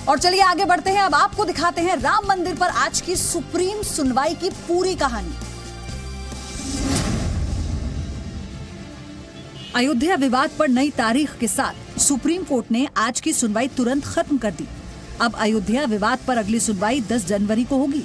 और चलिए आगे बढ़ते हैं। अब आपको दिखाते हैं राम मंदिर पर आज की सुप्रीम सुनवाई की पूरी कहानी। अयोध्या विवाद पर नई तारीख के साथ सुप्रीम कोर्ट ने आज की सुनवाई तुरंत खत्म कर दी। अब अयोध्या विवाद पर अगली सुनवाई 10 जनवरी को होगी।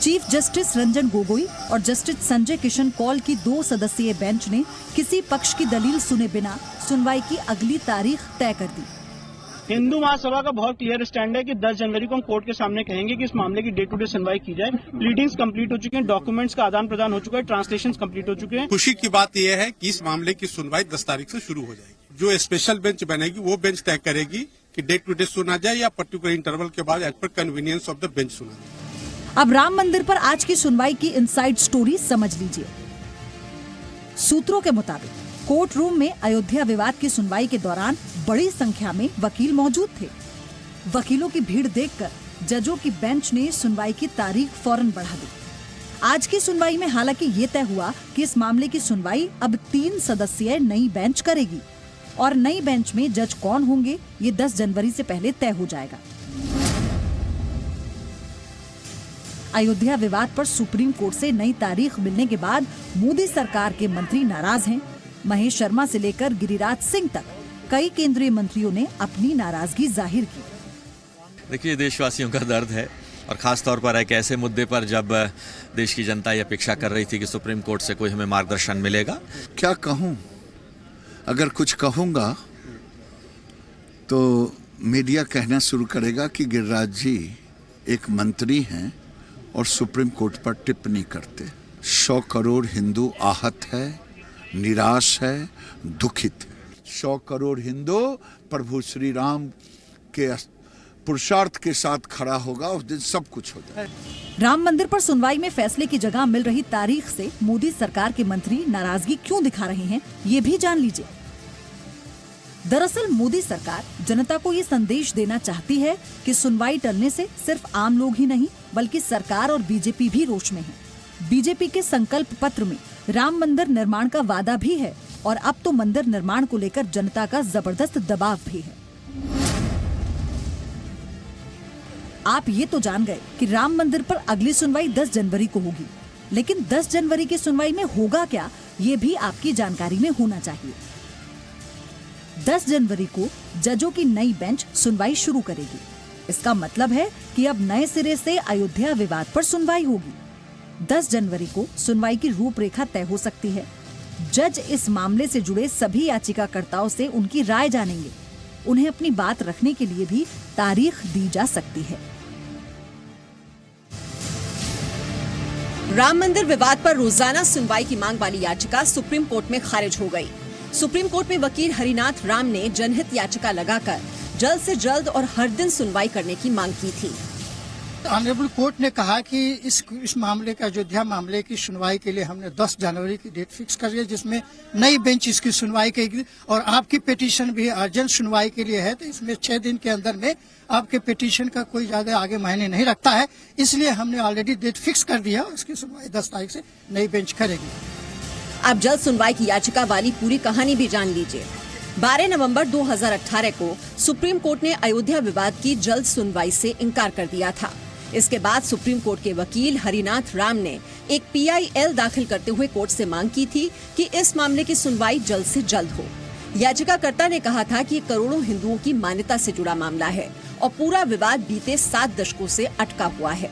चीफ जस्टिस रंजन गोगोई और जस्टिस संजय किशन कौल की 2 सदस्यीय बेंच ने किसी पक्ष की दलील सुने बिना सुनवाई की अगली तारीख तय कर दी। हिंदू महासभा का बहुत क्लियर स्टैंड है कि 10 जनवरी को हम कोर्ट के सामने कहेंगे कि इस मामले की डे टू डे सुनवाई की जाए। प्लीडिंग्स कंप्लीट हो चुके हैं, डॉक्यूमेंट्स का आदान प्रदान हो चुका है, ट्रांसलेशंस कंप्लीट हो चुके हैं। खुशी की बात यह है कि इस मामले की सुनवाई 10 तारीख से शुरू हो जाएगी। जो स्पेशल बेंच बनेगी वो बेंच तय करेगी कि डे टू डे सुना जाए या पर्टिकुलर इंटरवल के बाद as per convenience of the bench सुना जाए। अब राम मंदिर पर आज की सुनवाई की इनसाइड स्टोरी समझ लीजिए। सूत्रों के मुताबिक कोर्ट रूम में अयोध्या विवाद की सुनवाई के दौरान बड़ी संख्या में वकील मौजूद थे। वकीलों की भीड़ देखकर जजों की बेंच ने सुनवाई की तारीख फौरन बढ़ा दी। आज की सुनवाई में हालांकि ये तय हुआ कि इस मामले की सुनवाई अब 3 सदस्यीय नई बेंच करेगी और नई बेंच में जज कौन होंगे ये 10 जनवरी से पहले तय हो जाएगा। अयोध्या विवाद पर सुप्रीम कोर्ट से नई तारीख मिलने के बाद मोदी सरकार के मंत्री नाराज हैं। महेश शर्मा से लेकर गिरिराज सिंह तक कई केंद्रीय मंत्रियों ने अपनी नाराजगी जाहिर की। देखिए, देशवासियों का दर्द है और खास तौर पर एक ऐसे मुद्दे पर जब देश की जनता ये अपेक्षा कर रही थी कि सुप्रीम कोर्ट से कोई हमें मार्गदर्शन मिलेगा। क्या कहूं? अगर कुछ कहूंगा तो मीडिया कहना शुरू करेगा कि गिरिराज जी एक मंत्री हैं और सुप्रीम कोर्ट पर टिप्पणी करते। 100 करोड़ हिंदू आहत है, निराश है, दुखित है। 100 करोड़ हिंदू प्रभु श्री राम के पुरुषार्थ के साथ खड़ा होगा, उस दिन सब कुछ हो जाए। राम मंदिर पर सुनवाई में फैसले की जगह मिल रही तारीख से मोदी सरकार के मंत्री नाराजगी क्यों दिखा रहे हैं, ये भी जान लीजिए। दरअसल मोदी सरकार जनता को ये संदेश देना चाहती है कि सुनवाई टलने से सिर्फ आम लोग ही नहीं बल्कि सरकार और बीजेपी भी रोष में है। बीजेपी के संकल्प पत्र में राम मंदिर निर्माण का वादा भी है और अब तो मंदिर निर्माण को लेकर जनता का जबरदस्त दबाव भी है। आप ये तो जान गए कि राम मंदिर पर अगली सुनवाई 10 जनवरी को होगी, लेकिन 10 जनवरी की सुनवाई में होगा क्या ये भी आपकी जानकारी में होना चाहिए। 10 जनवरी को जजों की नई बेंच सुनवाई शुरू करेगी। इसका मतलब है कि अब नए सिरे से अयोध्या विवाद पर सुनवाई होगी। 10 जनवरी को सुनवाई की रूपरेखा तय हो सकती है। जज इस मामले से जुड़े सभी याचिकाकर्ताओं से उनकी राय जानेंगे। उन्हें अपनी बात रखने के लिए भी तारीख दी जा सकती है। राम मंदिर विवाद पर रोजाना सुनवाई की मांग वाली याचिका सुप्रीम कोर्ट में खारिज हो गई। सुप्रीम कोर्ट में वकील हरिनाथ राम ने जनहित याचिका लगाकर जल्द से जल्द और हर दिन सुनवाई करने की मांग की थी। ऑनरेबल कोर्ट ने कहा कि इस मामले का अयोध्या मामले की सुनवाई के लिए हमने 10 जनवरी की डेट फिक्स कर ली, जिसमें नई बेंच इसकी सुनवाई करेगी और आपकी पिटीशन भी अर्जेंट सुनवाई के लिए है। तो इसमें 6 दिन के अंदर में आपके पिटीशन का कोई ज्यादा आगे मायने नहीं रखता है, इसलिए हमने ऑलरेडी डेट फिक्स कर दिया। उसकी सुनवाई 10 तारीख से नई बेंच करेगी। अब जल्द सुनवाई की याचिका वाली पूरी कहानी भी जान लीजिए। 12 नवंबर 2018 को सुप्रीम कोर्ट ने अयोध्या विवाद की जल्द सुनवाई से इनकार कर दिया था। इसके बाद सुप्रीम कोर्ट के वकील हरिनाथ राम ने एक PIL दाखिल करते हुए कोर्ट से मांग की थी कि इस मामले की सुनवाई जल्द से जल्द हो। याचिकाकर्ता ने कहा था कि करोड़ों हिंदुओं की मान्यता से जुड़ा मामला है और पूरा विवाद बीते 7 दशकों से अटका हुआ है।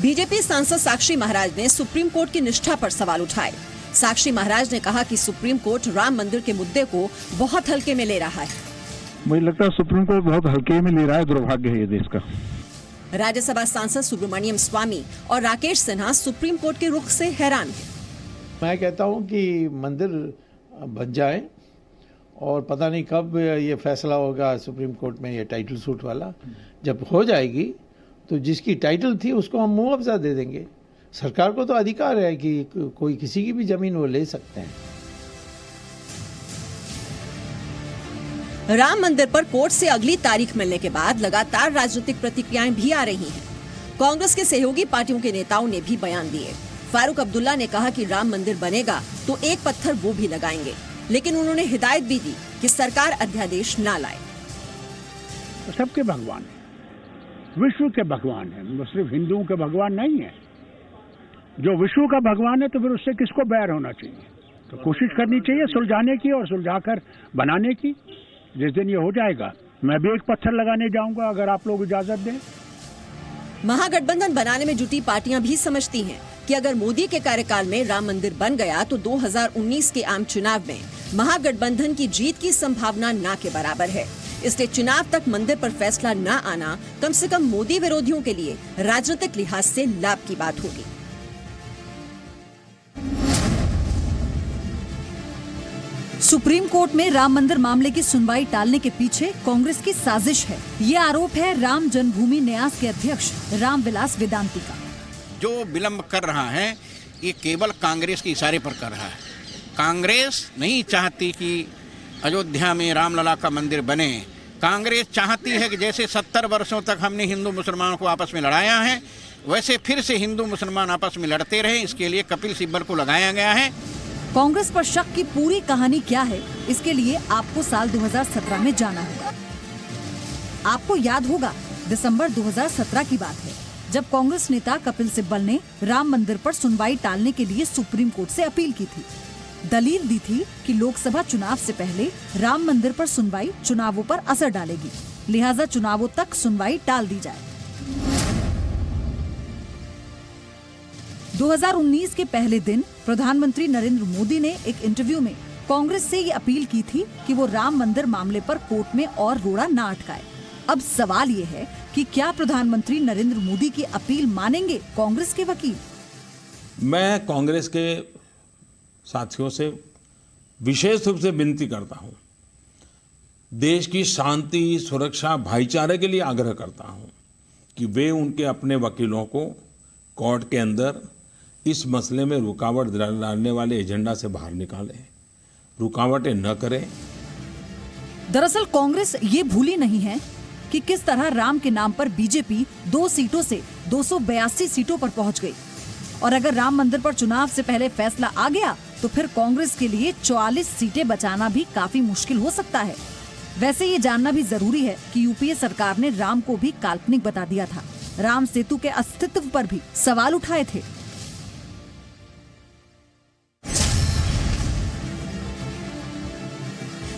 बीजेपी सांसद साक्षी महाराज ने सुप्रीम कोर्ट की निष्ठा पर सवाल उठाए। साक्षी महाराज ने कहा कि सुप्रीम कोर्ट राम मंदिर के मुद्दे को बहुत हल्के में ले रहा है। मुझे लगता है सुप्रीम कोर्ट बहुत हल्के में ले रहा है, दुर्भाग्य है ये देश का। राज्यसभा सांसद सुब्रमण्यम स्वामी और राकेश सिन्हा सुप्रीम कोर्ट के रुख से हैरान हैं। मैं कहता हूं कि मंदिर बन जाए और पता नहीं कब ये फैसला होगा सुप्रीम कोर्ट में, ये टाइटल सूट वाला जब हो जाएगी तो जिसकी टाइटल थी उसको हम मुआवजा दे देंगे। सरकार को तो अधिकार है कि कोई किसी की भी जमीन वो ले सकते हैं। राम मंदिर पर कोर्ट से अगली तारीख मिलने के बाद लगातार राजनीतिक प्रतिक्रियाएं भी आ रही हैं। कांग्रेस के सहयोगी पार्टियों के नेताओं ने भी बयान दिए। फारूक अब्दुल्ला ने कहा कि राम मंदिर बनेगा तो एक पत्थर वो भी लगाएंगे, लेकिन उन्होंने हिदायत भी दी कि सरकार अध्यादेश ना लाए। सबके भगवान है, विश्व के भगवान है, वो सिर्फ हिंदुओं के भगवान नहीं है। जो विश्व का भगवान है तो फिर उससे किसको बैर होना चाहिए? तो कोशिश करनी चाहिए सुलझाने की और सुलझाकर बनाने की। जिस दिन ये हो जाएगा मैं भी एक पत्थर लगाने जाऊंगा, अगर आप लोग इजाजत दें। महागठबंधन बनाने में जुटी पार्टियां भी समझती हैं कि अगर मोदी के कार्यकाल में राम मंदिर बन गया तो 2019 के आम चुनाव में महागठबंधन की जीत की संभावना ना के बराबर है। इसलिए चुनाव तक मंदिर पर फैसला न आना कम से कम मोदी विरोधियों के लिए राजनीतिक लिहाज से लाभ की बात होगी। सुप्रीम कोर्ट में राम मंदिर मामले की सुनवाई टालने के पीछे कांग्रेस की साजिश है। ये आरोप है राम जन्मभूमि न्यास के अध्यक्ष रामविलास वेदांती का। जो विलंब कर रहा है ये केवल कांग्रेस के इशारे पर कर रहा है। कांग्रेस नहीं चाहती कि अयोध्या में रामलला का मंदिर बने। कांग्रेस चाहती है कि जैसे 70 वर्षों तक हमने हिंदू मुसलमानों को आपस में लड़ाया है वैसे फिर से हिंदू मुसलमान आपस में लड़ते रहे। इसके लिए कपिल सिब्बल को लगाया गया है। कांग्रेस पर शक की पूरी कहानी क्या है, इसके लिए आपको साल 2017 में जाना होगा। आपको याद होगा दिसंबर 2017 की बात है, जब कांग्रेस नेता कपिल सिब्बल ने राम मंदिर पर सुनवाई टालने के लिए सुप्रीम कोर्ट से अपील की थी। दलील दी थी कि लोकसभा चुनाव से पहले राम मंदिर पर सुनवाई चुनावों पर असर डालेगी, लिहाजा चुनावों तक सुनवाई टाल दी जाए। 2019 के पहले दिन प्रधानमंत्री नरेंद्र मोदी ने एक इंटरव्यू में कांग्रेस से ये अपील की थी कि वो राम मंदिर मामले पर कोर्ट में और रोड़ा ना अटकाए। अब सवाल ये है कि क्या प्रधानमंत्री नरेंद्र मोदी की अपील मानेंगे कांग्रेस के वकील? मैं कांग्रेस के साथियों से विशेष रूप से विनती करता हूं, देश की शांति, सुरक्षा, भाईचारे के लिए आग्रह करता हूं कि वे उनके अपने वकीलों को कोर्ट के अंदर इस मसले में रुकावट डालने वाले एजेंडा से बाहर निकालें, रुकावटें न करें। दरअसल कांग्रेस ये भूली नहीं है कि किस तरह राम के नाम पर बीजेपी 2 सीटों से 282 सीटों पर पहुंच गई, और अगर राम मंदिर पर चुनाव से पहले फैसला आ गया तो फिर कांग्रेस के लिए 44 सीटें बचाना भी काफी मुश्किल हो सकता है। वैसे ये जानना भी जरूरी है कि यूपीए सरकार ने राम को भी काल्पनिक बता दिया था। राम सेतु के अस्तित्व पर भी सवाल उठाए थे।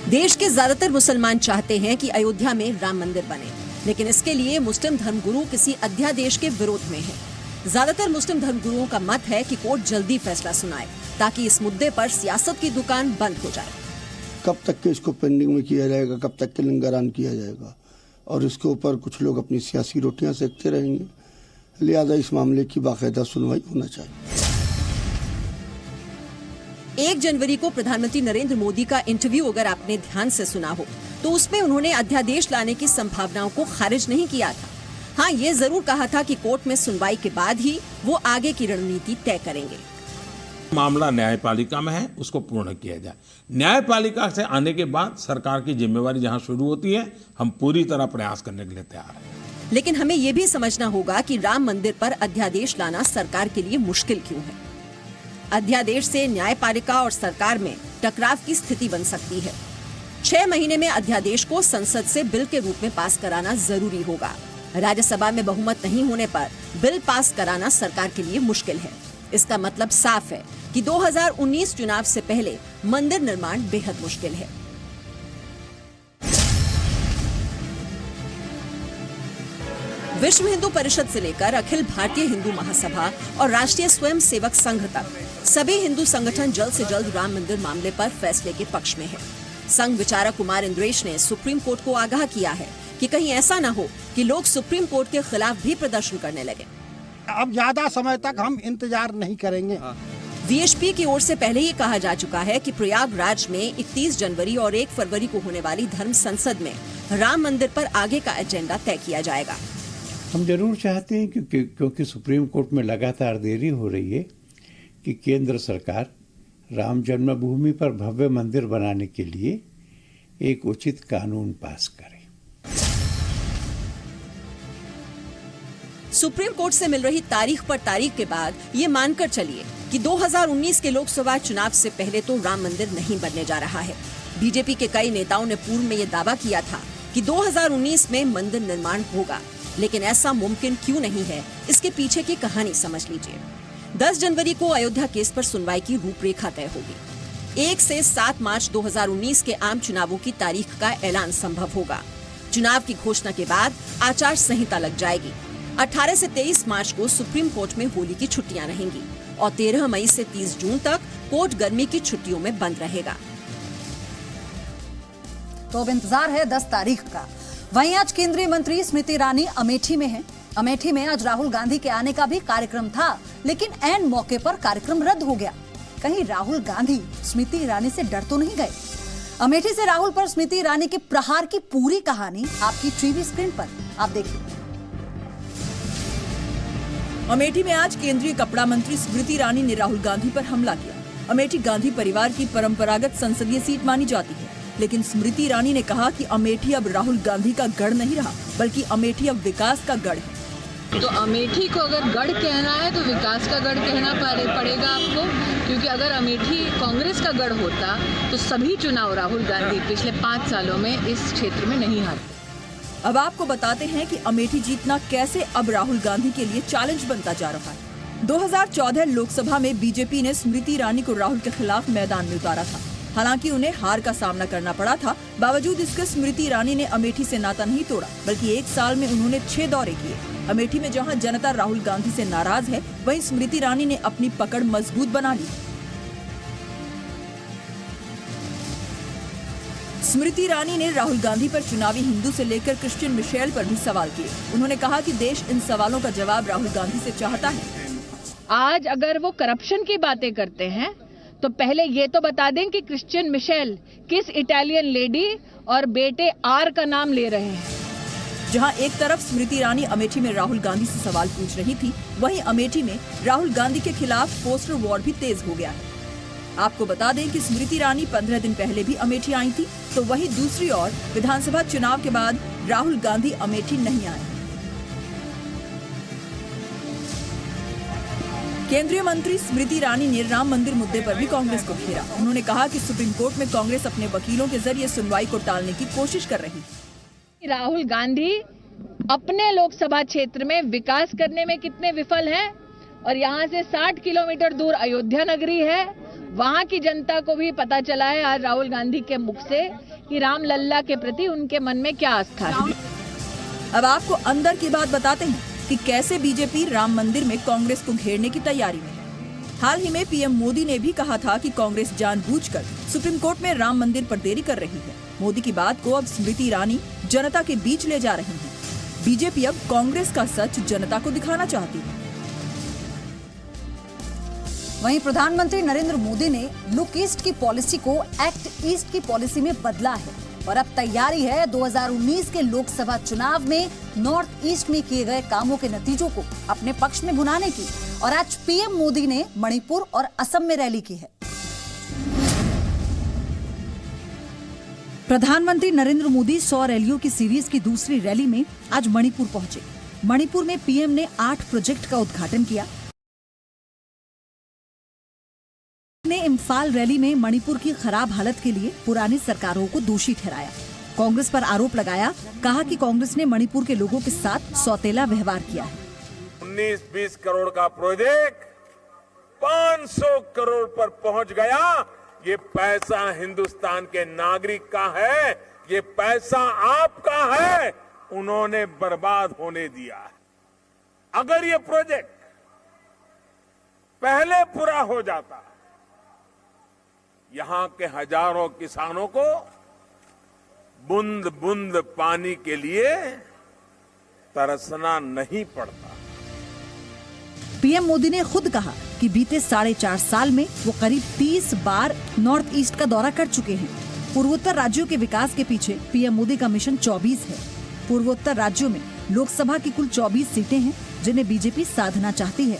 देश के ज्यादातर मुसलमान चाहते हैं कि अयोध्या में राम मंदिर बने, लेकिन इसके लिए मुस्लिम धर्मगुरु किसी अध्यादेश के विरोध में हैं। ज्यादातर मुस्लिम धर्मगुरुओं का मत है कि कोर्ट जल्दी फैसला सुनाए ताकि इस मुद्दे पर सियासत की दुकान बंद हो जाए। कब तक के इसको पेंडिंग में किया जाएगा, कब तक के लिंगारान किया जाएगा, और इसके ऊपर कुछ लोग अपनी सियासी रोटियां सेकते रहेंगे। लिहाजा इस मामले की बाकायदा सुनवाई होना चाहिए। 1 जनवरी को प्रधानमंत्री नरेंद्र मोदी का इंटरव्यू अगर आपने ध्यान से सुना हो तो उसमें उन्होंने अध्यादेश लाने की संभावनाओं को खारिज नहीं किया था। हाँ, ये जरूर कहा था कि कोर्ट में सुनवाई के बाद ही वो आगे की रणनीति तय करेंगे। मामला न्यायपालिका में है, उसको पूर्ण किया जाए। न्यायपालिका से आने के बाद सरकार की जिम्मेवारी जहां शुरू होती है, हम पूरी तरह प्रयास करने के लिए तैयार हैं। लेकिन हमें ये भी समझना होगा कि राम मंदिर पर अध्यादेश लाना सरकार के लिए मुश्किल क्यों है। अध्यादेश से न्यायपालिका और सरकार में टकराव की स्थिति बन सकती है। 6 महीने में अध्यादेश को संसद से बिल के रूप में पास कराना जरूरी होगा। राज्यसभा में बहुमत नहीं होने पर बिल पास कराना सरकार के लिए मुश्किल है। इसका मतलब साफ है कि 2019 चुनाव से पहले मंदिर निर्माण बेहद मुश्किल है। विश्व हिंदू परिषद से लेकर अखिल भारतीय हिंदू महासभा और राष्ट्रीय स्वयं सेवक संघ तक सभी हिंदू संगठन जल्द से जल्द राम मंदिर मामले पर फैसले के पक्ष में है। संघ विचारक कुमार इंद्रेश ने सुप्रीम कोर्ट को आगाह किया है कि कहीं ऐसा न हो कि लोग सुप्रीम कोर्ट के खिलाफ भी प्रदर्शन करने लगे। अब ज्यादा समय तक हम इंतजार नहीं करेंगे। वीएचपी की ओर से पहले ही कहा जा चुका है कि प्रयागराज में 31 जनवरी और 1 फरवरी को होने वाली धर्म संसद में राम मंदिर पर आगे का एजेंडा तय किया जाएगा। हम जरूर चाहते हैं क्योंकि सुप्रीम कोर्ट में लगातार देरी हो रही है कि केंद्र सरकार राम जन्मभूमि पर भव्य मंदिर बनाने के लिए एक उचित कानून पास करे। सुप्रीम कोर्ट से मिल रही तारीख पर तारीख के बाद ये मानकर चलिए कि 2019 के लोकसभा चुनाव से पहले तो राम मंदिर नहीं बनने जा रहा है। बीजेपी के कई नेताओं ने पूर्व में ये दावा किया था कि 2019 में मंदिर निर्माण होगा, लेकिन ऐसा मुमकिन क्यों नहीं है, इसके पीछे की कहानी समझ लीजिए। 10 जनवरी को अयोध्या केस पर सुनवाई की रूपरेखा तय होगी। 1 से 7 मार्च 2019 के आम चुनावों की तारीख का ऐलान संभव होगा। चुनाव की घोषणा के बाद आचार संहिता लग जाएगी। 18 से 23 मार्च को सुप्रीम कोर्ट में होली की छुट्टियां रहेंगी और 13 मई से 30 जून तक कोर्ट गर्मी की छुट्टियों में बंद रहेगा। तो अब इंतजार है 10 तारीख का। वहीं आज केंद्रीय मंत्री स्मृति ईरानी अमेठी में हैं। अमेठी में आज राहुल गांधी के आने का भी कार्यक्रम था, लेकिन ऐन मौके पर कार्यक्रम रद्द हो गया। कहीं राहुल गांधी स्मृति ईरानी से डर तो नहीं गए? अमेठी से राहुल पर स्मृति ईरानी के प्रहार की पूरी कहानी आपकी टीवी स्क्रीन पर, आप देखिए। अमेठी में आज केंद्रीय कपड़ा मंत्री स्मृति ईरानी ने राहुल गांधी पर हमला किया। अमेठी गांधी परिवार की परंपरागत संसदीय सीट मानी जाती है, लेकिन स्मृति ईरानी ने कहा कि अमेठी अब राहुल गांधी का गढ़ नहीं रहा, बल्कि अमेठी अब विकास का गढ़ है। तो अमेठी को अगर गढ़ कहना है तो विकास का गढ़ कहना पड़ेगा आपको, क्योंकि अगर अमेठी कांग्रेस का गढ़ होता तो सभी चुनाव राहुल गांधी पिछले 5 सालों में इस क्षेत्र में नहीं हारते। अब आपको बताते हैं कि अमेठी जीतना कैसे अब राहुल गांधी के लिए चैलेंज बनता जा रहा है। 2014 लोकसभा में बीजेपी ने स्मृति ईरानी को राहुल के खिलाफ मैदान में उतारा था। हालांकि उन्हें हार का सामना करना पड़ा था। बावजूद इसके स्मृति ईरानी ने अमेठी से नाता नहीं तोड़ा, बल्कि 1 साल में उन्होंने 6 दौरे किए। अमेठी में जहां जनता राहुल गांधी से नाराज है, वहीं स्मृति ईरानी ने अपनी पकड़ मजबूत बना ली। स्मृति ईरानी ने राहुल गांधी पर चुनावी हिंदू से लेकर क्रिश्चियन मिशेल पर भी सवाल किए। उन्होंने कहा कि देश इन सवालों का जवाब राहुल गांधी से चाहता है। आज अगर वो करप्शन की बातें करते हैं तो पहले ये तो बता दें कि क्रिश्चियन मिशेल किस इटालियन लेडी और बेटे आर का नाम ले रहे हैं। जहां एक तरफ स्मृति ईरानी अमेठी में राहुल गांधी से सवाल पूछ रही थी, वहीं अमेठी में राहुल गांधी के खिलाफ पोस्टर वॉर भी तेज हो गया है। आपको बता दें कि स्मृति ईरानी 15 दिन पहले भी अमेठी आई थी, तो वहीं दूसरी ओर विधानसभा चुनाव के बाद राहुल गांधी अमेठी नहीं आए। केंद्रीय मंत्री स्मृति ईरानी ने राम मंदिर मुद्दे पर भी कांग्रेस को घेरा। उन्होंने कहा कि सुप्रीम कोर्ट में कांग्रेस अपने वकीलों के जरिए सुनवाई को टालने की कोशिश कर रही है। राहुल गांधी अपने लोकसभा क्षेत्र में विकास करने में कितने विफल हैं, और यहाँ से 60 किलोमीटर दूर अयोध्या नगरी है, वहाँ की जनता को भी पता चला है आज राहुल गांधी के मुख से कि राम लल्ला के प्रति उनके मन में क्या आस्था है। अब आपको अंदर की बात बताते हैं कि कैसे बीजेपी राम मंदिर में कांग्रेस को घेरने की तैयारी में है। हाल ही में पीएम मोदी ने भी कहा था कि कांग्रेस जानबूझकर सुप्रीम कोर्ट में राम मंदिर पर देरी कर रही है। मोदी की बात को अब स्मृति ईरानी जनता के बीच ले जा रही हैं। बीजेपी अब कांग्रेस का सच जनता को दिखाना चाहती है। वहीं प्रधानमंत्री नरेंद्र मोदी ने लुक ईस्ट की पॉलिसी को एक्ट ईस्ट की पॉलिसी में बदला है और अब तैयारी है 2019 के लोकसभा चुनाव में नॉर्थ ईस्ट में किए गए कामों के नतीजों को अपने पक्ष में भुनाने की। और आज पीएम मोदी ने मणिपुर और असम में रैली की है। प्रधानमंत्री नरेंद्र मोदी 100 रैलियों की सीरीज की दूसरी रैली में आज मणिपुर पहुंचे। मणिपुर में पीएम ने 8 प्रोजेक्ट का उद्घाटन किया। ने इम्फाल रैली में मणिपुर की खराब हालत के लिए पुरानी सरकारों को दोषी ठहराया। कांग्रेस पर आरोप लगाया, कहा कि कांग्रेस ने मणिपुर के लोगों के साथ सौतेला व्यवहार किया है। 19-20 करोड़ का प्रोजेक्ट 500 करोड़ पर पहुंच गया। ये पैसा हिंदुस्तान के नागरिक का है, ये पैसा आपका है, उन्होंने बर्बाद होने दिया है। अगर ये प्रोजेक्ट पहले पूरा हो जाता, यहां के हजारों किसानों को बूंद बूंद पानी के लिए तरसना नहीं पड़ता। पीएम मोदी ने खुद कहा कि बीते 4.5 साल में वो करीब 30 बार नॉर्थ ईस्ट का दौरा कर चुके हैं। पूर्वोत्तर राज्यों के विकास के पीछे पीएम मोदी का मिशन 24 है। पूर्वोत्तर राज्यों में लोकसभा की कुल 24 सीटें हैं, जिन्हें बीजेपी साधना चाहती है।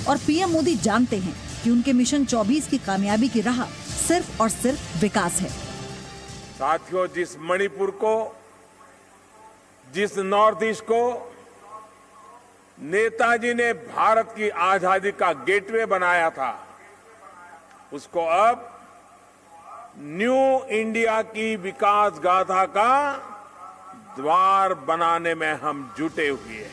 और पीएम मोदी जानते हैं कि उनके मिशन 24 की कामयाबी की राह सिर्फ और सिर्फ विकास है। साथियों, जिस मणिपुर को, जिस नॉर्थ ईस्ट को नेताजी ने भारत की आजादी का गेटवे बनाया था, उसको अब न्यू इंडिया की विकास गाथा का द्वार बनाने में हम जुटे हुए हैं।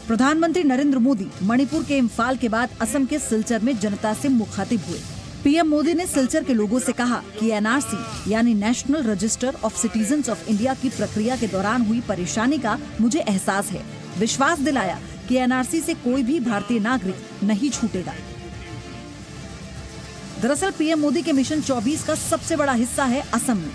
प्रधानमंत्री नरेंद्र मोदी मणिपुर के इम्फाल के बाद असम के सिलचर में जनता से मुखातिब हुए। पीएम मोदी ने सिलचर के लोगों से कहा कि एनआरसी यानी national register of citizens of India की प्रक्रिया के दौरान हुई परेशानी का मुझे एहसास है। विश्वास दिलाया कि एनआरसी से कोई भी भारतीय नागरिक नहीं छूटेगा। दरअसल पीएम मोदी के मिशन 24 का सबसे बड़ा हिस्सा है असम में।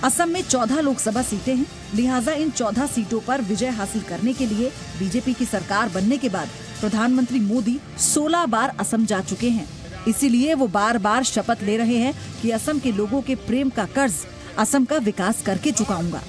असम में 14 लोकसभा सीटें हैं, लिहाजा इन 14 सीटों पर विजय हासिल करने के लिए बीजेपी की सरकार बनने के बाद प्रधानमंत्री मोदी 16 बार असम जा चुके हैं। इसीलिए वो बार बार शपथ ले रहे हैं कि असम के लोगों के प्रेम का कर्ज असम का विकास करके चुकाऊंगा।